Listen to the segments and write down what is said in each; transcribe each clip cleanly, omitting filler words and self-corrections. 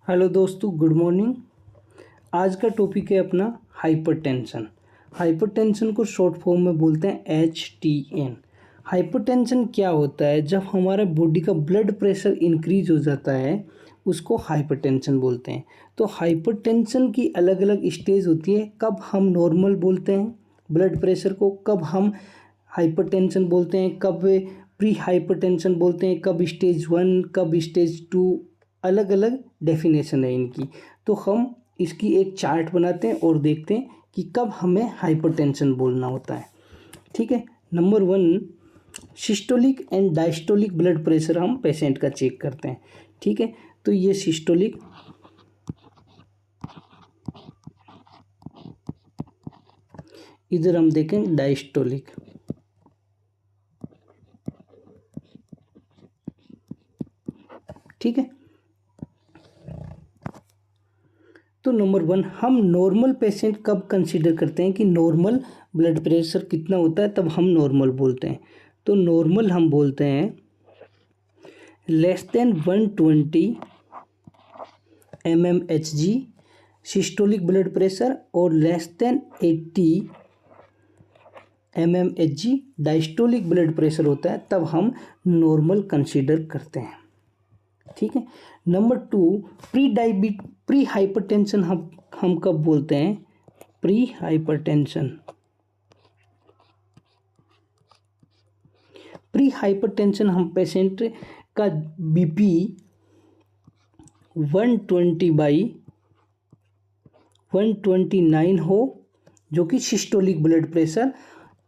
Hello दोस्तों, good morning. आज का टॉपिक है अपना हाइपरटेंशन। हाइपरटेंशन को शॉर्ट फॉर्म में बोलते हैं HTN। हाइपरटेंशन क्या होता है? जब हमारे बॉडी का ब्लड प्रेशर इंक्रीज हो जाता है उसको हाइपरटेंशन बोलते हैं। तो हाइपरटेंशन की अलग अलग स्टेज होती है। कब हम नॉर्मल बोलते हैं ब्लड प्रेशर को, कब हम हाइपरटेंशन बोलते हैं, कब प्री हाइपरटेंशन बोलते हैं, कब स्टेज 1, कब स्टेज 2। अलग अलग डेफिनेशन है इनकी। तो हम इसकी एक चार्ट बनाते हैं और देखते हैं कि कब हमें हाइपरटेंशन बोलना होता है। ठीक है। Number 1, systolic and diastolic blood pressure हम पेशेंट का चेक करते हैं। ठीक है। तो ये सिस्टोलिक, इधर हम देखें डायस्टोलिक। ठीक है। तो नंबर 1, हम नॉर्मल पेशेंट कब कंसीडर करते हैं कि नॉर्मल ब्लड प्रेशर कितना होता है, तब हम नॉर्मल बोलते हैं। तो नॉर्मल हम बोलते हैं less than 120 mmHg systolic blood pressure और less than 80 mmHg diastolic blood pressure होता है, तब हम नॉर्मल कंसीडर करते हैं। ठीक है। नंबर 2, प्री हाइपरटेंशन हम कब बोलते हैं? प्री हाइपरटेंशन, प्री हाइपरटेंशन हम पेशेंट का बीपी 120/129 हो, जो कि सिस्टोलिक ब्लड प्रेशर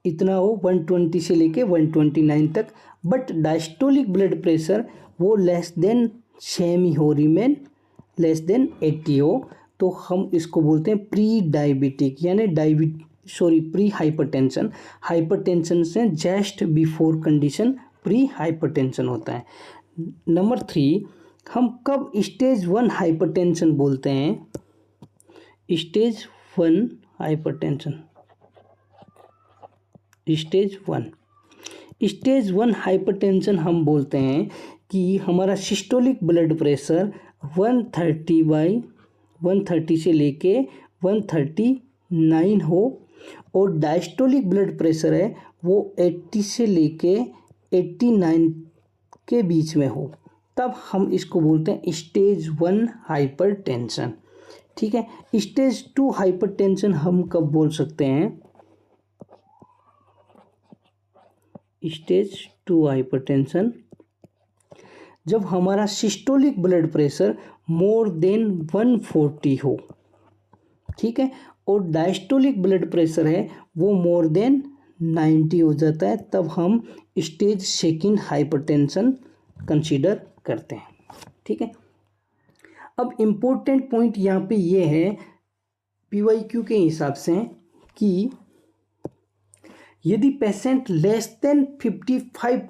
इतना हो, 120 से लेके 129 तक। बट डायस्टोलिक ब्लड प्रेशर वो लेस देन सेम ही हो, रिमेन लेस देन 80 हो। तो हम इसको बोलते हैं प्री डायबिटिक, यानी प्री हाइपरटेंशन। हाइपरटेंशन से just before condition pre hypertension होता है। नंबर 3, हम कब स्टेज 1 हाइपरटेंशन बोलते हैं? स्टेज 1 हाइपरटेंशन, स्टेज 1 हाइपरटेंशन हम बोलते हैं कि हमारा सिस्टोलिक ब्लड प्रेशर 130/130 से लेके 139 हो और डायस्टोलिक ब्लड प्रेशर है वो 80 से लेके 89 के बीच में हो, तब हम इसको बोलते हैं स्टेज 1 हाइपरटेंशन। ठीक है। स्टेज 2 हाइपरटेंशन हम कब बोल सकते हैं? स्टेज 2 हाइपरटेंशन जब हमारा systolic blood pressure more than 140 हो। ठीक है। और डायस्टोलिक ब्लड प्रेशर है वो मोर देन 90 हो जाता है, तब हम स्टेज 2 हाइपरटेंशन कंसीडर करते हैं। ठीक है। अब इम्पोर्टेंट पॉइंट यहाँ पे ये है PYQ के हिसाब से कि यदि patient less than 55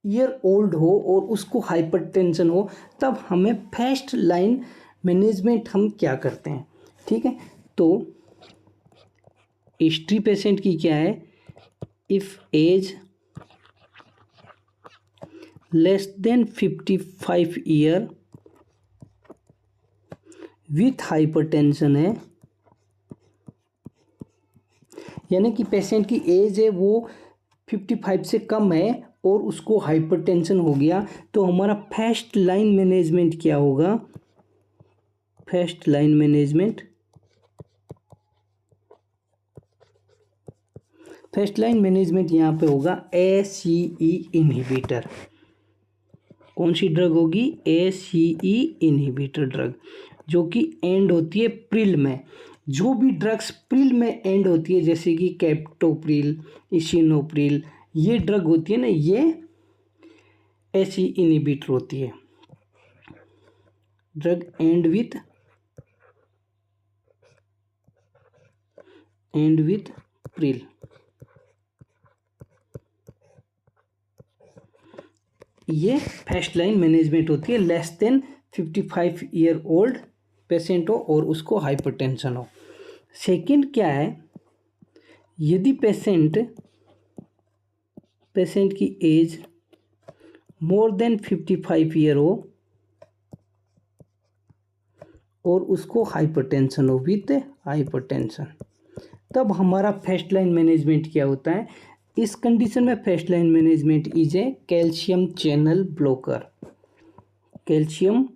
year old हो और उसको हाइपरटेंशन हो, तब हमें फर्स्ट लाइन मैनेजमेंट हम क्या करते हैं? ठीक है। तो हिस्ट्री पेशेंट की क्या है? If age less than 55 year with hypertension है, यानी कि पेशेंट की एज है वो 55 से कम है और उसको हाइपरटेंशन हो गया, तो हमारा फर्स्ट लाइन मैनेजमेंट क्या होगा? फर्स्ट लाइन मैनेजमेंट, यहाँ पे होगा ACE इनहिबिटर। कौन सी ड्रग होगी? ACE इनहिबिटर ड्रग, जो कि एंड होती है प्रिल में। जो भी ड्रग्स प्रिल में एंड होती है, जैसे कि कैप्टोप्रिल, इसिनोप्रिल, ये ड्रग होती है ना, ये ACE इनहिबिटर होती है। Drug and with Pril. ये फर्स्ट लाइन मैनेजमेंट होती है। Less than 55 year old patient हो और उसको हाइपरटेंशन हो। सेकंड क्या है? यदि पेशेंट की एज मोर देन 55 ईयर हो और उसको हाइपरटेंशन हो विथ हाइपरटेंशन, तब हमारा फर्स्ट लाइन मैनेजमेंट क्या होता है। इस कंडीशन में first line management is a calcium channel blocker. Calcium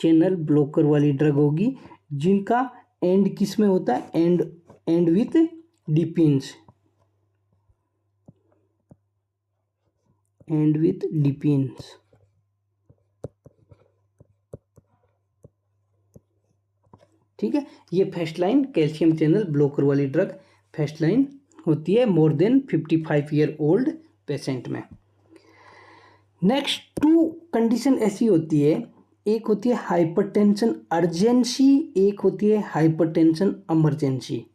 channel blocker वाली ड्रग होगी जिनका एंड किस में होता है, एंड विथ डिपिन्स, एंड विथ डिपिन्स। ठीक है, ये first line calcium channel blocker वाली ड्रग फर्स्ट लाइन होती है more than 55 year old patient में। नेक्स्ट टू कंडीशन ऐसी होती है, एक होती है हाइपरटेंशन अर्जेंसी, एक होती है हाइपरटेंशन इमरजेंसी।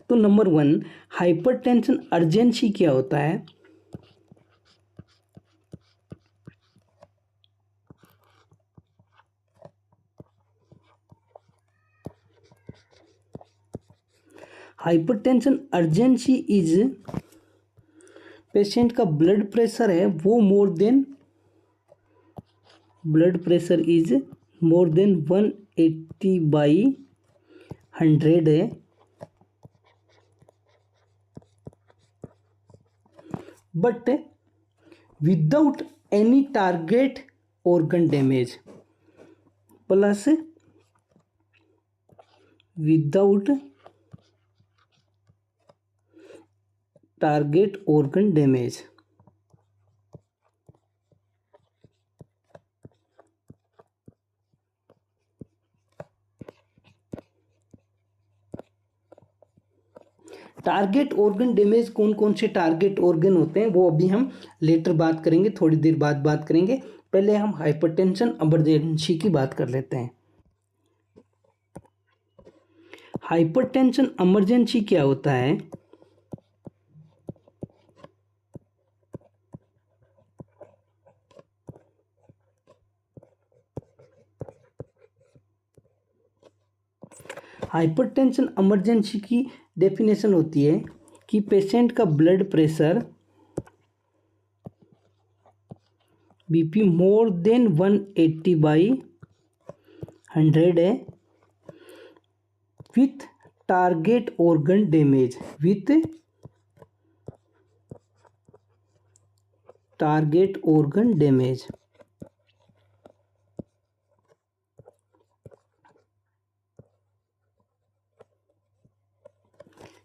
तो नंबर 1 हाइपरटेंशन अर्जेंसी क्या होता है। हाइपरटेंशन अर्जेंसी इज पेशेंट का ब्लड प्रेशर है वो blood pressure is more than 180/100 है, but without any target organ damage, plus without target organ damage. Target organ damage कौन कौन से टारगेट ऑर्गन होते हैं वो अभी हम लेटर बात करेंगे, थोड़ी देर बाद बात करेंगे। पहले हम हाइपरटेंशन इमरजेंसी की बात कर लेते हैं। हाइपरटेंशन इमरजेंसी क्या होता है। हाइपरटेंशन इमरजेंसी की डेफिनेशन होती है कि पेशेंट का blood pressure BP more than 180/100 है with target organ damage, with target organ damage.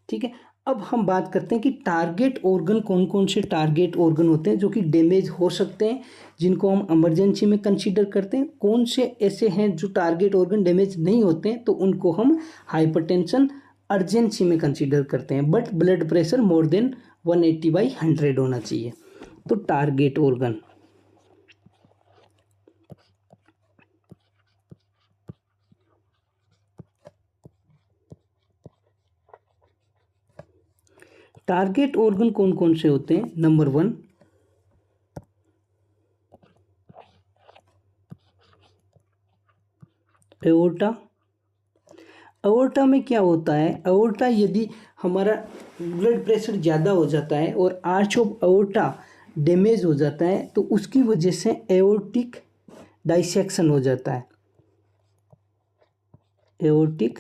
ठीक है, अब हम बात करते हैं कि टारगेट ऑर्गन कौन कौन से टारगेट ऑर्गन होते हैं जो कि डैमेज हो सकते हैं, जिनको हम इमरजेंसी में कंसीडर करते हैं। कौन से ऐसे हैं जो टारगेट ऑर्गन डैमेज नहीं होते हैं तो उनको हम हाइपरटेंशन अर्जेंसी में कंसीडर करते हैं, but blood pressure more than 180/100 होना चाहिए। तो टारगेट ऑर्गन, टारगेट ऑर्गन कौन कौन से होते हैं। Number 1 aorta. एओर्टा में क्या होता है, एओर्टा यदि हमारा ब्लड प्रेशर ज़्यादा हो जाता है और आर्च ऑफ एओर्टा डैमेज हो जाता है तो उसकी वजह से एओर्टिक डाइसेक्शन हो जाता है, aortic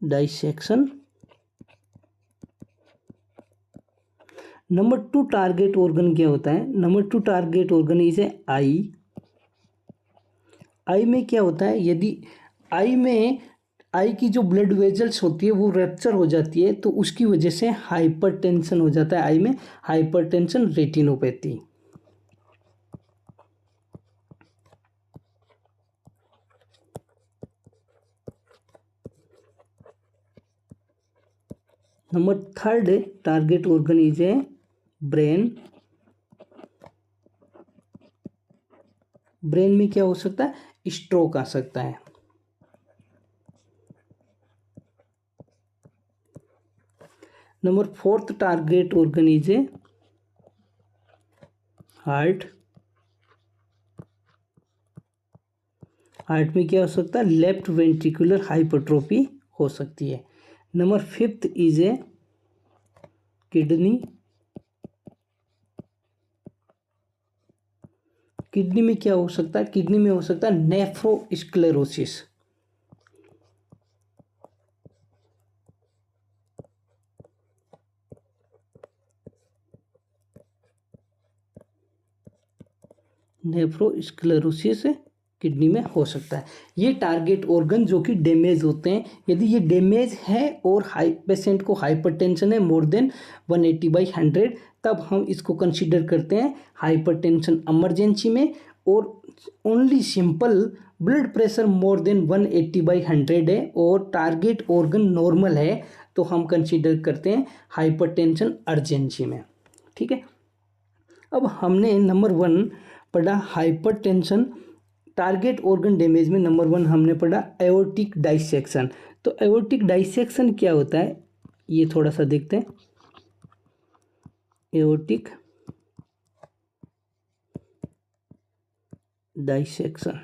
dissection. Number 2 target organ क्या होता है। Number 2 target organ is a eye. Eye में क्या होता है, यदि आई की जो ब्लड वेजल्स होती है वो रप्चर हो जाती है तो उसकी वजह से हाइपरटेंशन हो जाता है, आई में hypertension retinopathy. Number 3 target organ is A brain. Brain में क्या हो सकता है, स्ट्रोक आ सकता है। Number 4 target organ is A heart. Heart में क्या हो सकता है, लेफ्ट वेंट्रिकुलर हाइपरट्रोफी हो सकती है। Number 5 is a kidney. Kidney में क्या हो सकता है? किडनी में हो सकता है नेफ्रोस्क्लेरोसिस। नेफ्रोस्क्लेरोसिस किडनी में हो सकता है। ये टारगेट ऑर्गन जो कि डैमेज होते हैं, यदि ये डैमेज है और पेशेंट को हाइपरटेंशन है मोर देन 180/100, तब हम इसको कंसीडर करते हैं हाइपरटेंशन इमरजेंसी में। और only simple blood pressure more than 180/100 है और टारगेट ऑर्गन नॉर्मल है, तो हम कंसीडर करते हैं हाइपरटेंशन अर्जेंसी में। ठीक है, अब हमने नंबर 1 पढ़ा हाइपरटेंशन टारगेट ऑर्गन डैमेज में। नंबर 1 हमने पढ़ा एओर्टिक डाइसेक्शन। तो एओर्टिक डाइसेक्शन क्या होता है, ये थोड़ा सा देखते हैं। एओर्टिक डाइसेक्शन,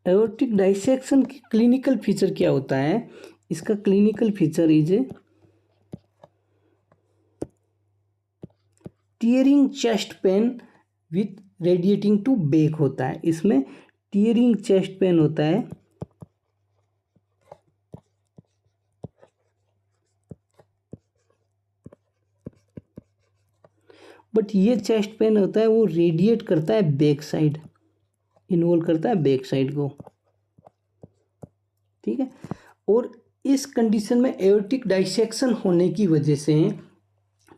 एओर्टिक डाइसेक्शन की क्लिनिकल फीचर क्या होता है? इसका clinical feature is tearing chest pain with radiating to back होता है। इसमें टीयरिंग चेस्ट पेन होता है, बट ये चेस्ट पेन होता है वो रेडिएट करता है बैक साइड, इन्वॉल्व करता है बैक साइड को। ठीक है, और इस कंडीशन में एओर्टिक डाइसेक्शन होने की वजह से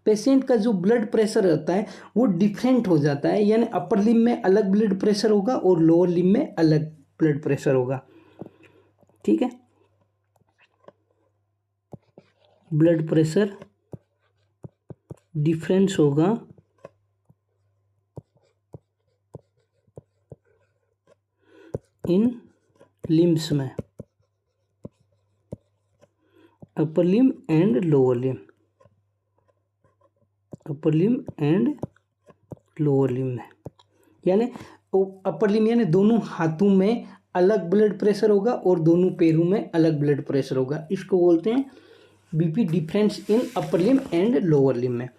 पेशेंट का जो ब्लड प्रेशर होता है वो डिफरेंट हो जाता है, यानी अपर लिम्ब में अलग ब्लड प्रेशर होगा और लोअर लिम्ब में अलग ब्लड प्रेशर होगा। ठीक है, ब्लड प्रेशर डिफरेंस होगा इन लिम्ब्स में, upper limb and lower limb, upper limb and lower limb में, यानी अपर लिम्ब यानी दोनों हाथों में अलग ब्लड प्रेशर होगा और दोनों पैरों में अलग ब्लड प्रेशर होगा। इसको बोलते हैं BP difference in upper limb and lower limb में।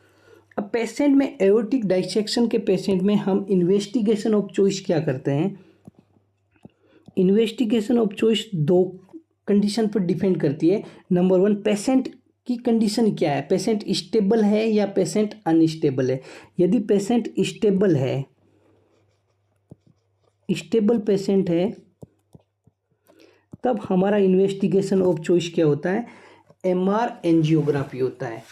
अब पेशेंट में एओर्टिक डाइसेक्शन के पेशेंट में हम इन्वेस्टिगेशन ऑफ चॉइस क्या करते हैं? इन्वेस्टिगेशन ऑफ चॉइस 2 कंडीशन पर डिपेंड करती है। नंबर 1, पेशेंट की कंडीशन क्या है, पेशेंट स्टेबल है या पेशेंट अनस्टेबल है। यदि पेशेंट स्टेबल है, स्टेबल पेशेंट है, तब हमारा इन्वेस्टिगेशन ऑफ चॉइस क्या होता है? एमआर एंजियोग्राफी होता है,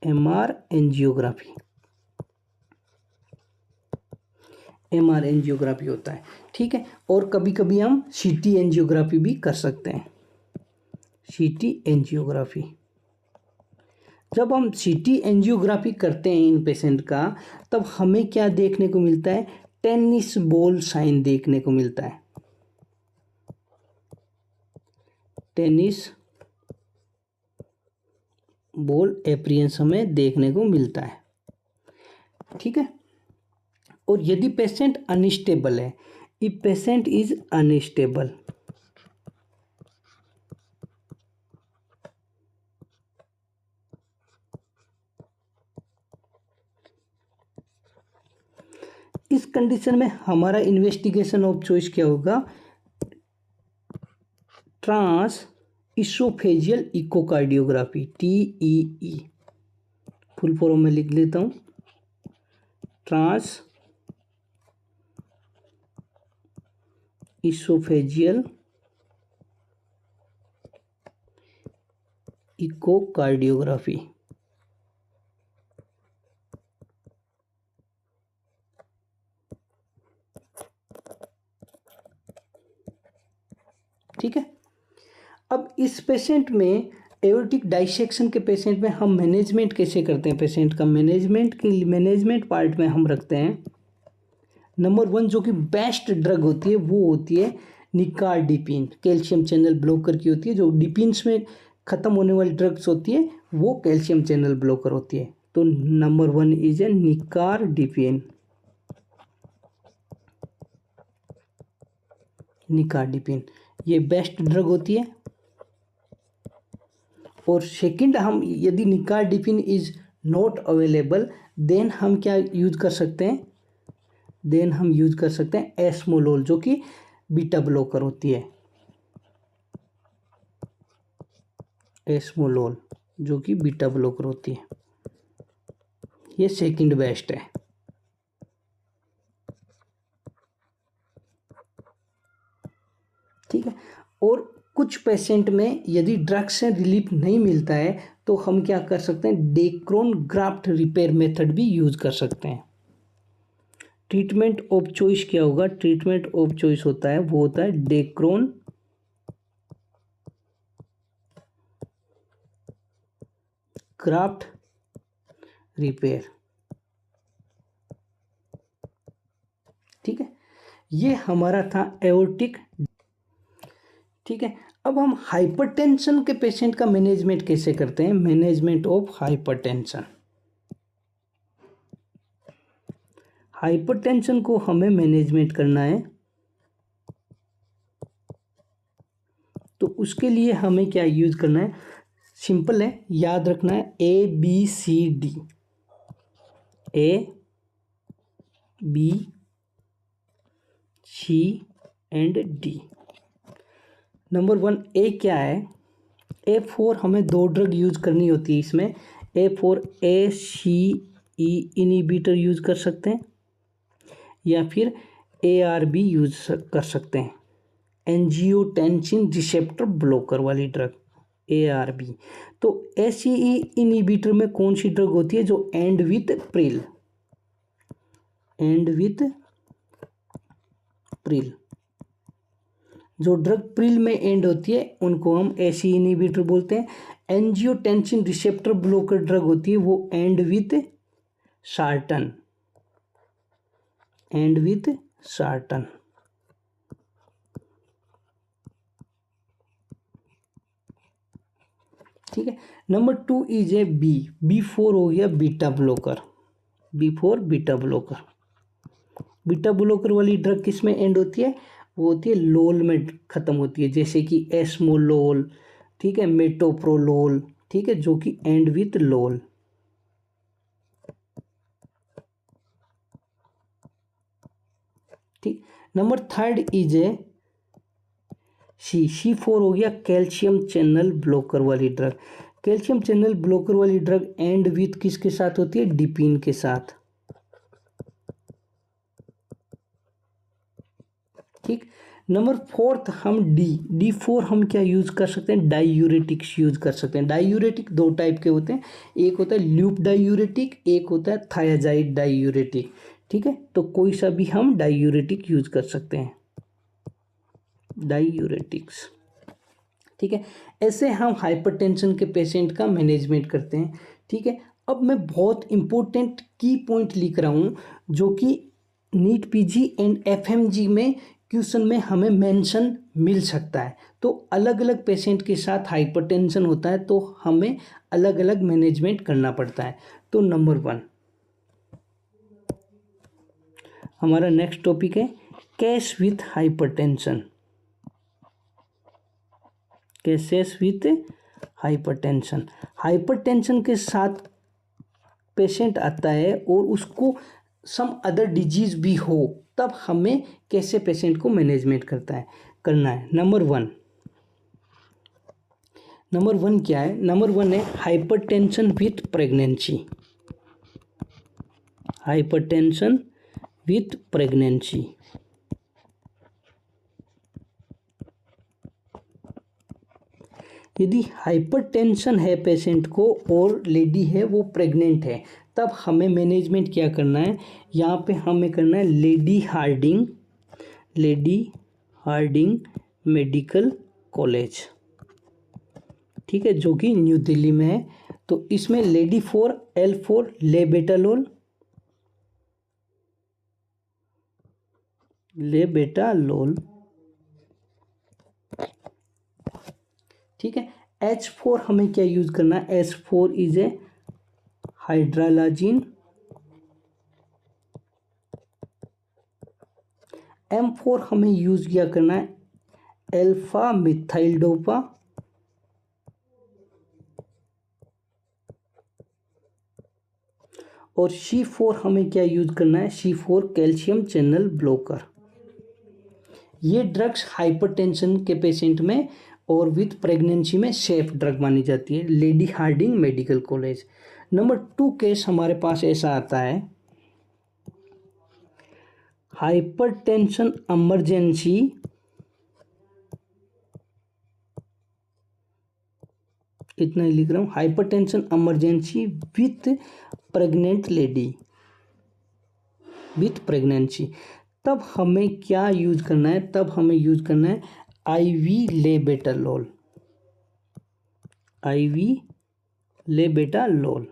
एमआर एंजियोग्राफी, एमआर एंजियोग्राफी होता है। ठीक है, और कभी कभी हम सीटी एंजियोग्राफी भी कर सकते हैं, सीटी एंजियोग्राफी। जब हम सीटी एंजियोग्राफी करते हैं इन पेशेंट का, तब हमें क्या देखने को मिलता है? टेनिस बॉल साइन देखने को मिलता है, टेनिस बॉल अपीयरेंस हमें देखने को मिलता है। ठीक है, और यदि पेशेंट अनस्टेबल है, इफ पेशेंट इज अनस्टेबल, इस कंडीशन में हमारा इन्वेस्टिगेशन ऑफ चॉइस क्या होगा? Transoesophageal echocardiography, TEE, full form में लिख लेता हूँ, ट्रांस इसोफेजियल इकोकार्डियोग्राफी। ठीक है, अब इस पेशेंट में एओर्टिक डाइसेक्शन के पेशेंट में हम मैनेजमेंट कैसे करते हैं? पेशेंट का मैनेजमेंट पार्ट में हम रखते हैं नंबर 1 जो कि बेस्ट ड्रग होती है वो होती है निकार्डिपिन, कैल्शियम चैनल ब्लॉकर की होती है। जो डिपिन्स में ख़त्म होने वाली ड्रग्स होती है वो कैल्शियम चैनल ब्लॉकर होती है। तो नंबर 1 इज ए निकार्डिपिन, निकार्डिपिन ये बेस्ट ड्रग होती है। और सेकंड, हम यदि nicardipine is not available, then हम क्या यूज कर सकते हैं, देन हम यूज कर सकते हैं एस्मोलोल जो कि बीटा ब्लॉकर होती है, एस्मोलोल जो कि बीटा ब्लॉकर होती है, ये सेकंड बेस्ट है। ठीक है। और कुछ पेशेंट में यदि ड्रग से रिलीफ नहीं मिलता है तो हम क्या कर सकते हैं, डेक्रोन ग्राफ्ट रिपेयर मेथड भी यूज कर सकते हैं। ट्रीटमेंट ऑफ चॉइस क्या होगा, ट्रीटमेंट ऑफ चॉइस होता है वो होता है डेक्रोन ग्राफ्ट रिपेयर। ठीक है, ये हमारा था एओर्टिक। ठीक है, अब हम हाइपरटेंशन के पेशेंट का मैनेजमेंट कैसे करते हैं, मैनेजमेंट ऑफ हाइपरटेंशन। हाइपरटेंशन को हमें मैनेजमेंट करना है तो उसके लिए हमें क्या यूज करना है, सिंपल है, याद रखना है ABCD, ABCD। नंबर 1 ए क्या है, A4 हमें 2 ड्रग यूज करनी होती है इसमें, A4 ACE इनिबिटर यूज कर सकते हैं या फिर ARB यूज कर सकते हैं, एंजियोटेंसिन रिसेप्टर ब्लॉकर वाली ड्रग ARB। तो ACE इनिबिटर में कौन सी ड्रग होती है, जो and with Pril, and with Pril, जो ड्रग प्रिल में एंड होती है उनको हम ACE इनिबिटर बोलते हैं। एंजियोटेंसिन रिसेप्टर ब्लॉकर ड्रग होती है वो end with sartan, end with sartan. ठीक है, नंबर 2 इज ए B4 हो गया beta blocker, B4 beta blocker. Beta blocker वाली ड्रग किस में एंड होती है, वो होती है लोल में खत्म होती है, जैसे कि एस्मोलोल, ठीक है, मेटोप्रोलोल, ठीक है, जो कि एंड विथ लोल। ठीक, नंबर 3 इज ए C4 हो गया कैल्शियम चैनल ब्लॉकर वाली ड्रग। कैल्शियम चैनल ब्लॉकर वाली ड्रग एंड विथ किसके साथ होती है, डिपिन के साथ। ठीक, नंबर 4 हम D4 हम क्या यूज कर सकते हैं, डायूरेटिक्स यूज कर सकते हैं। डायूरेटिक 2 टाइप के होते हैं, एक होता है ल्यूप डायूरेटिक, एक होता है थायाजाइड डायूरेटिक। ठीक है, तो कोई सा भी हम डायूरेटिक यूज कर सकते हैं, डायूरेटिक्स। ठीक है, ऐसे हम हाइपरटेंशन के पेशेंट का मैनेजमेंट करते हैं। ठीक है, अब मैं बहुत इंपॉर्टेंट की पॉइंट लिख रहा हूँ जो कि नीट PG एंड FMG में क्वेश्चन में हमें मेंशन मिल सकता है। तो अलग अलग पेशेंट के साथ हाइपरटेंशन होता है तो हमें अलग अलग मैनेजमेंट करना पड़ता है। तो नंबर 1 हमारा नेक्स्ट टॉपिक है case with hypertension, cases with hypertension. Hypertension के साथ पेशेंट आता है और उसको सम अदर डिजीज भी हो, तब हमें कैसे पेशेंट को मैनेजमेंट करना है। नंबर 1 क्या है, नंबर 1 है hypertension with pregnancy, hypertension with pregnancy. यदि हाइपरटेंशन है पेशेंट को और लेडी है वो प्रेग्नेंट है, तब हमें मैनेजमेंट क्या करना है, यहाँ पे हमें करना है लेडी हार्डिंग मेडिकल कॉलेज, ठीक है, जो कि न्यू दिल्ली में है। तो इसमें L4 लेबेटालोल, ठीक है। H4 हमें क्या यूज करना है, H4 इज ए हाइड्रालाजिन। M4 हमें यूज किया करना है अल्फा मिथाइल डोपा, और C4 हमें क्या यूज करना है, C4 कैल्शियम चैनल ब्लॉकर। ये ड्रग्स हाइपरटेंशन के पेशेंट में और विथ प्रेगनेंसी में सेफ ड्रग मानी जाती है। Lady Hardinge Medical College. Number 2 case हमारे पास ऐसा आता है, हाइपरटेंशन इमरजेंसी इतना ही लिख रहा हूँ, hypertension emergency with pregnant lady with pregnancy. तब हमें क्या यूज करना है, तब हमें यूज करना है IV लेबेटालोल, IV लेबेटालोल।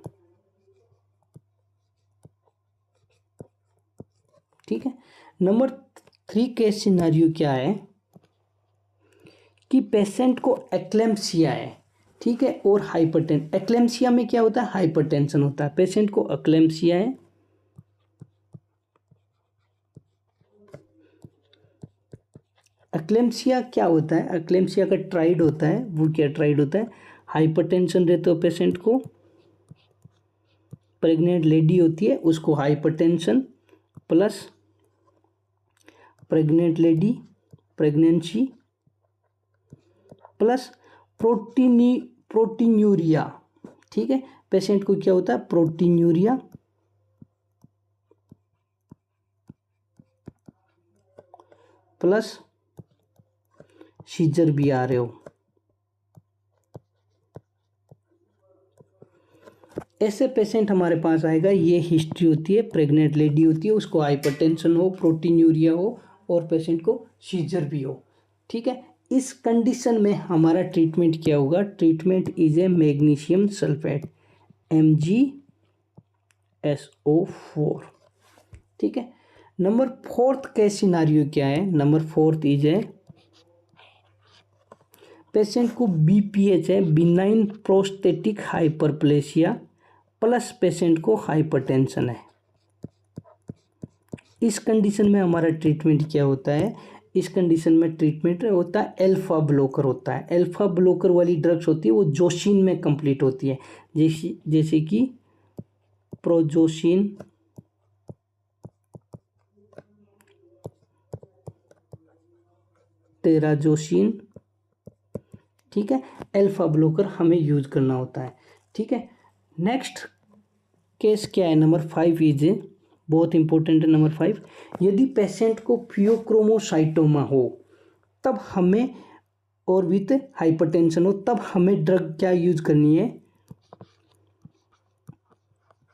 ठीक है। नंबर 3 केस सिनारियो क्या है कि पेशेंट को एक्लेम्पसिया है, ठीक है, और एक्लेम्पसिया में क्या होता है, हाइपरटेंशन होता है। पेशेंट को एक्लेम्पसिया है, एक्लेम्पसिया क्या होता है, एक्लेम्पसिया का ट्राइड होता है। वो क्या ट्राइड होता है, हाइपरटेंशन रहता है पेशेंट को, प्रेग्नेंट लेडी होती है उसको hypertension plus pregnant lady pregnancy plus proteinuria. ठीक है, पेशेंट को क्या होता है, प्रोटीन्यूरिया प्लस सीजर भी आ रहे हो। ऐसे पेशेंट हमारे पास आएगा, ये हिस्ट्री होती है, प्रेग्नेंट लेडी होती है, उसको हाइपरटेंशन हो, प्रोटीन्यूरिया हो और पेशेंट को सीजर भी हो। ठीक है, इस कंडीशन में हमारा ट्रीटमेंट क्या होगा, treatment is a magnesium sulphate MgSO4। ठीक है। नंबर 4 केस सिनारियो क्या है, नंबर 4 इज है, पेशेंट को BPH है, benign prostatic hyperplasia plus patient को हाइपरटेंशन है। इस कंडीशन में हमारा ट्रीटमेंट क्या होता है, इस कंडीशन में ट्रीटमेंट होता है अल्फा ब्लॉकर होता है। अल्फा ब्लॉकर वाली ड्रग्स होती है वो जोशिन में कंप्लीट होती है, जैसे कि प्रोजोसिन, टेराजोसिन। ठीक है, अल्फा ब्लॉकर हमें यूज करना होता है। ठीक है। नेक्स्ट केस क्या है, नंबर 5 इज, बहुत इंपॉर्टेंट है नंबर 5। यदि पेशेंट को फियोक्रोमोसाइटोमा हो तब हमें, और विथ हाइपरटेंशन हो, तब हमें ड्रग क्या यूज करनी है,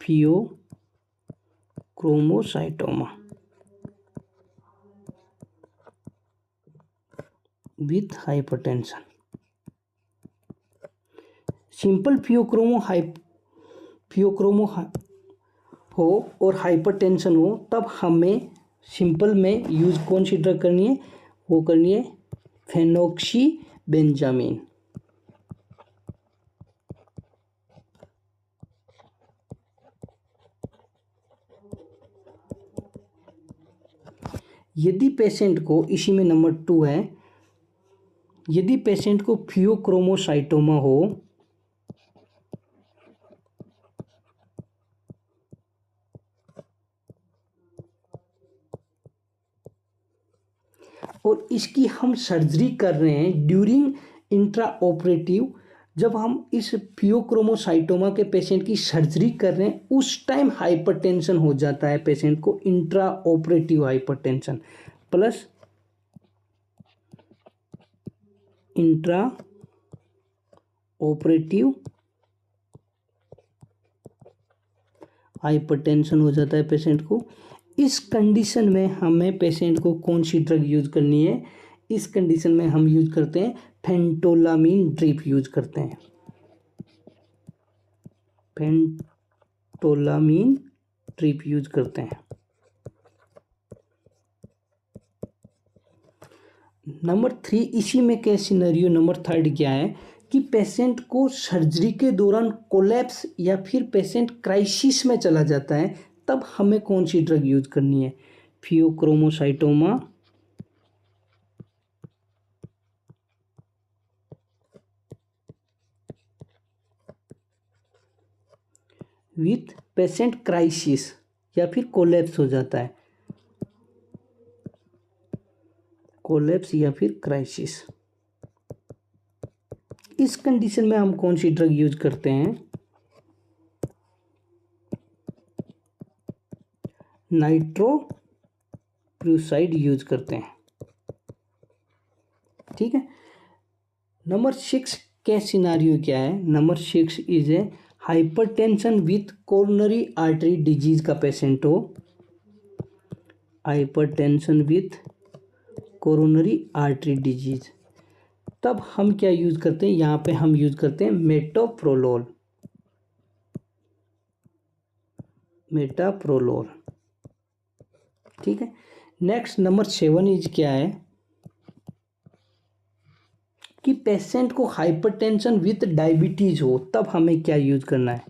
फियोक्रोमोसाइटोमा विथ हाइपरटेंशन। सिंपल फियोक्रोमो हो और हाइपरटेंशन हो तब हमें सिंपल में यूज कौन सी ड्रग करनी है, वो करनी है फेनोक्सीबेंजामिन। यदि पेशेंट को, इसी में नंबर 2 है, यदि पेशेंट को फियोक्रोमोसाइटोमा हो और इसकी हम सर्जरी कर रहे हैं ड्यूरिंग इंट्रा ऑपरेटिव, जब हम इस फियोक्रोमोसाइटोमा के पेशेंट की सर्जरी कर रहे हैं उस टाइम हाइपरटेंशन हो जाता है पेशेंट को, intra operative hypertension plus intra operative hypertension हो जाता है पेशेंट को। इस कंडीशन में हमें पेशेंट को कौन सी ड्रग यूज करनी है, इस कंडीशन में हम यूज करते हैं फेंटोलामीन ड्रिप यूज करते हैं, फेंटोलामीन ड्रिप यूज करते हैं। नंबर 3, इसी में क्या सिनेरियो, नंबर 3 क्या है कि पेशेंट को सर्जरी के दौरान कोलैप्स या फिर पेशेंट क्राइसिस में चला जाता है, तब हमें कौन सी ड्रग यूज करनी है, फियोक्रोमोसाइटोमा विथ पेशेंट क्राइसिस या फिर कोलैप्स हो जाता है, कोलैप्स या फिर क्राइसिस। इस कंडीशन में हम कौन सी ड्रग यूज करते हैं? नाइट्रोप्रूसाइड यूज करते हैं। ठीक है। नंबर 6 के सिनारियो क्या है? Number 6 is a hypertension with coronary artery disease का पेशेंट हो, hypertension with coronary artery disease, तब हम क्या यूज करते हैं? यहाँ पे हम यूज करते हैं मेटोप्रोलोल, मेटाप्रोलोल। ठीक है। नेक्स्ट नंबर 7 इज क्या है कि पेशेंट को हाइपरटेंशन विथ डायबिटीज हो, तब हमें क्या यूज करना है?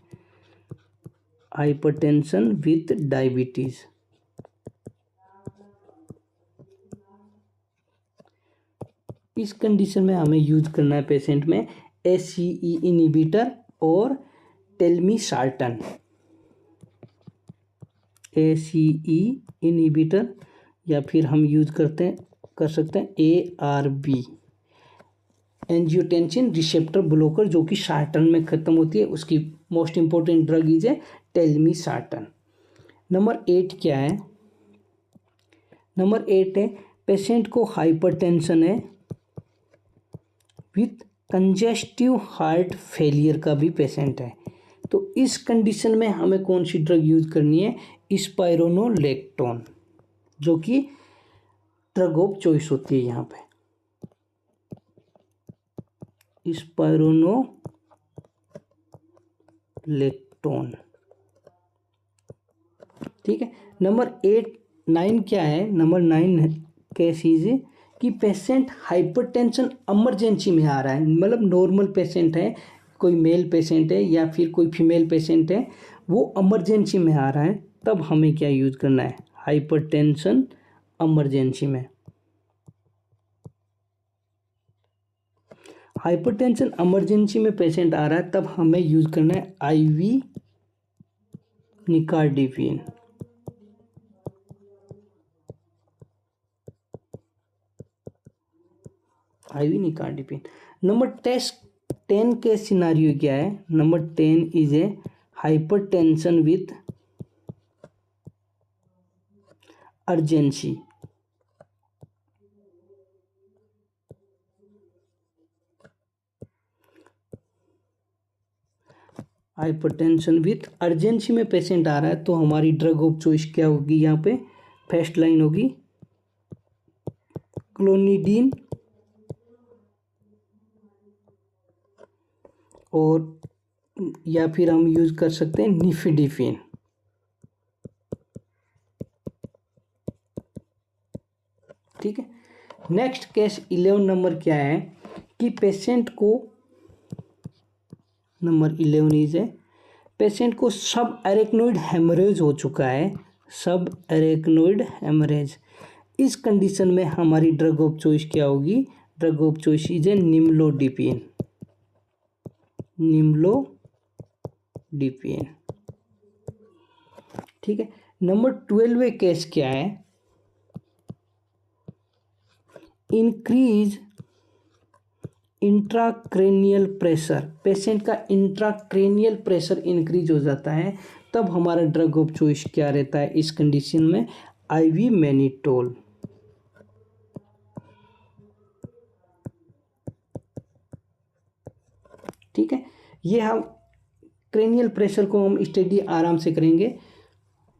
हाइपरटेंशन विथ डायबिटीज, इस कंडीशन में हमें यूज करना है पेशेंट में एसीई इनहिबिटर और टेलमिसार्टन, एसीई इनहिबिटर, या फिर हम यूज कर सकते हैं ARB, एंजियोटेंसिन रिसेप्टर ब्लॉकर, जो कि सार्टन में खत्म होती है। उसकी मोस्ट इंपॉर्टेंट ड्रग इज है टेलमिसार्टन। नंबर 8 क्या है? नंबर 8 है पेशेंट को हाइपरटेंशन है विथ कंजेस्टिव हार्ट फेलियर का भी पेशेंट है, तो इस कंडीशन में हमें कौन सी ड्रग यूज करनी है? स्पाइरोनोलेक्टोन, जो कि ड्रग ऑफ चॉइस होती है यहाँ पे, स्पाइरोनोलेक्टोन। ठीक है। नंबर 9 क्या है? नंबर 9 केसेस कि पेशेंट हाइपरटेंशन इमरजेंसी में आ रहा है, मतलब नॉर्मल पेशेंट है, कोई मेल पेशेंट है या फिर कोई फीमेल पेशेंट है, वो इमरजेंसी में आ रहा है, तब हमें क्या यूज करना है? हाइपरटेंशन इमरजेंसी में, हाइपरटेंशन इमरजेंसी में पेशेंट आ रहा है, तब हमें यूज करना है IV निकार्डिपिन, IV निकार्डिपिन। नंबर 10 के सिनारियो क्या है? Number 10 is a hypertension with urgency, hypertension with urgency में पेशेंट आ रहा है, तो हमारी ड्रग ऑफ चॉइस क्या होगी? यहाँ पे फर्स्ट लाइन होगी क्लोनिडीन और या फिर हम यूज कर सकते हैं निफिडिफिन। ठीक है। नेक्स्ट केस 11 नंबर क्या है कि पेशेंट को, नंबर 11 इज है पेशेंट को सब एरेक्नोइड हेमरेज हो चुका है, सब एरेक्नोइड हेमरेज। इस कंडीशन में हमारी ड्रग ऑफ चॉइस क्या होगी? Drug of choice is a nimodipine, nimodipine. ठीक है। नंबर 12 केस क्या है? इंक्रीज इंट्राक्रेनियल प्रेशर, पेशेंट का इंट्राक्रेनियल प्रेशर इंक्रीज हो जाता है, तब हमारा ड्रग ऑफ चॉइस क्या रहता है इस कंडीशन में? IV mannitol. ठीक है। ये हम क्रेनियल प्रेशर को हम स्टडी आराम से करेंगे,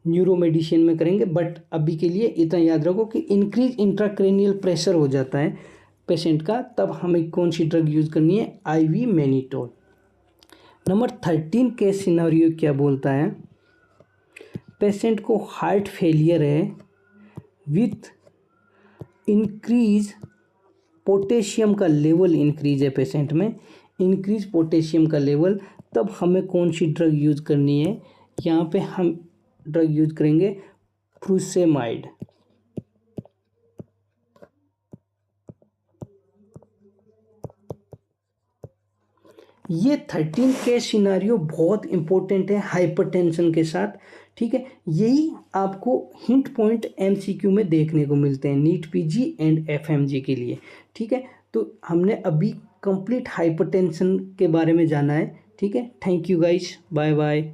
न्यूरो मेडिसिन में करेंगे, बट अभी के लिए इतना याद रखो कि इंक्रीज इंट्राक्रेनियल प्रेशर हो जाता है पेशेंट का, तब हमें कौन सी ड्रग यूज करनी है? IV mannitol. नंबर 13 के सिनारियो क्या बोलता है? पेशेंट को हार्ट फेलियर है विथ इंक्रीज पोटेशियम का लेवल इंक्रीज है पेशेंट में, इंक्रीज पोटेशियम का लेवल, तब हमें कौन सी ड्रग यूज करनी है? यहाँ पे हम ड्रग यूज करेंगे फ्रूसेमाइड, ये 13 केस सिनारियो बहुत इंपॉर्टेंट है हाइपरटेंशन के साथ, ठीक है। यही आपको हिंट पॉइंट एमसीक्यू में देखने को मिलते हैं नीट पीजी एंड एफएमजी के लिए, ठीक है। तो हमने अभी कंप्लीट हाइपरटेंशन के बारे में जाना है, ठीक है। Thank you guys, bye bye.